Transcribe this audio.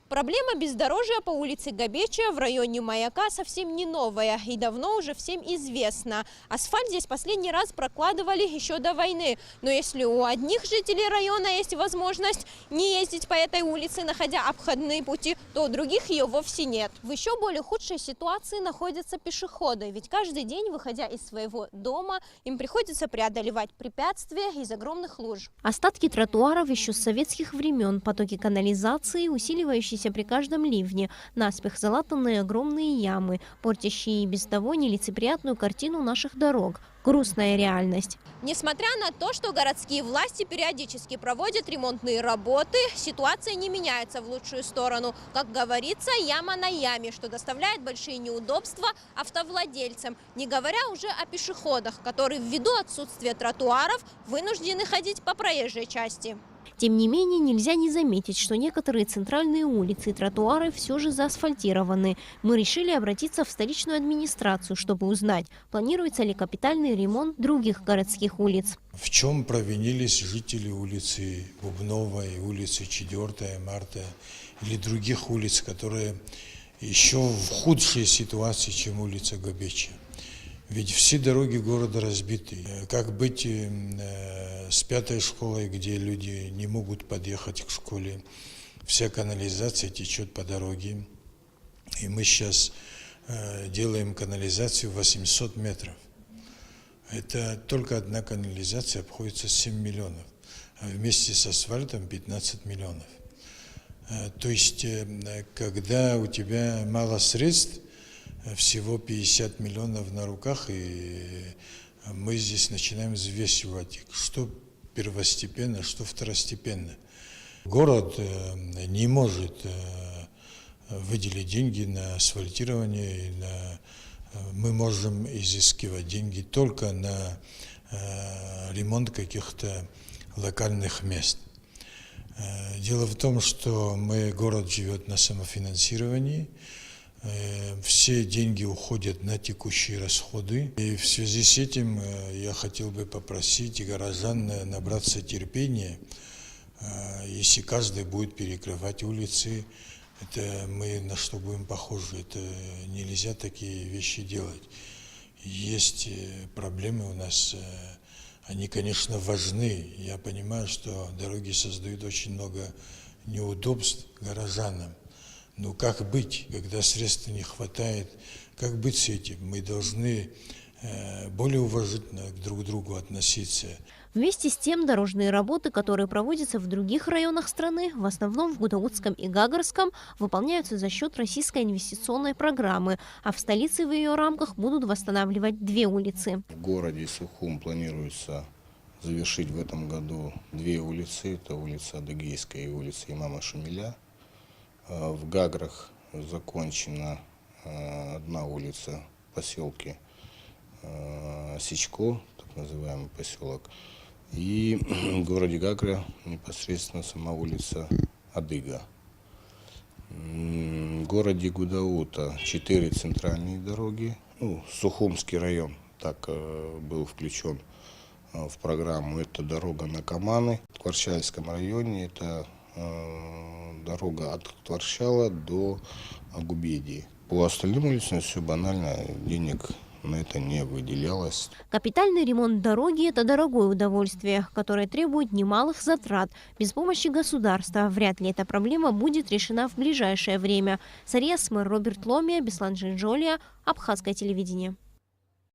Проблема бездорожья по улице Габеча в районе Маяка совсем не новая и давно уже всем известна. Асфальт здесь последний раз прокладывали еще до войны. Но если у одних жителей района есть возможность не ездить по этой улице, находя обходные пути, то у других ее вовсе нет. В еще более худшей ситуации находятся пешеходы. Ведь каждый день, выходя из своего дома, им приходится преодолевать препятствия из огромных луж. Остатки тротуаров еще с советских времен, потоки канализации, усиливающиеся при каждом ливне, наспех залатанные огромные ямы, портящие и без того нелицеприятную картину наших дорог. Грустная реальность. Несмотря на то, что городские власти периодически проводят ремонтные работы, ситуация не меняется в лучшую сторону. Как говорится, яма на яме, что доставляет большие неудобства автовладельцам, не говоря уже о пешеходах, которые ввиду отсутствия тротуаров вынуждены ходить по проезжей части. Тем не менее, нельзя не заметить, что некоторые центральные улицы и тротуары все же заасфальтированы. Мы решили обратиться в столичную администрацию, чтобы узнать, планируется ли капитальный ремонт других городских улиц. В чем провинились жители улицы Бубновой, улицы 4 марта или других улиц, которые еще в худшей ситуации, чем улица Габеча? Ведь все дороги города разбиты. Как быть с 5-й школой, где люди не могут подъехать к школе? Вся канализация течет по дороге. И мы сейчас делаем канализацию 800 метров. Это только одна канализация обходится 7 миллионов, а вместе с асфальтом 15 миллионов. То есть, когда у тебя мало средств, всего 50 миллионов на руках, и мы здесь начинаем взвешивать, что первостепенно, что второстепенно. Город не может выделить деньги на асфальтирование, мы можем изыскивать деньги только на ремонт каких-то локальных мест. Дело в том, что город живет на самофинансировании, все деньги уходят на текущие расходы. И в связи с этим я хотел бы попросить горожан набраться терпения. Если каждый будет перекрывать улицы, это мы на что будем похожи? Это нельзя такие вещи делать. Есть проблемы у нас, они, конечно, важны. Я понимаю, что дороги создают очень много неудобств горожанам. Но как быть, когда средств не хватает? Как быть с этим? Мы должны более уважительно друг к другу относиться. Вместе с тем, дорожные работы, которые проводятся в других районах страны, в основном в Гудаутском и Гагарском, выполняются за счет российской инвестиционной программы, а в столице в ее рамках будут восстанавливать 2 улицы. В городе Сухум планируется завершить в этом году 2 улицы. Это улица Адыгейская и улица Имама Шамиля. В Гаграх закончена 1 улица в поселке Осечко, так называемый поселок. И в городе Гагра непосредственно сама улица Адыга. В городе Гудаута 4 центральные дороги. Сухумский район так был включен в программу. Это дорога на Каманы. В Кварчальском районе это дорога от Творчала до Агубедии. По остальным улицам все банально, денег на это не выделялось. Капитальный ремонт дороги – это дорогое удовольствие, которое требует немалых затрат. Без помощи государства вряд ли эта проблема будет решена в ближайшее время. Сария Смыр, Роберт Ломия, Беслан Джинджолия, Абхазское телевидение.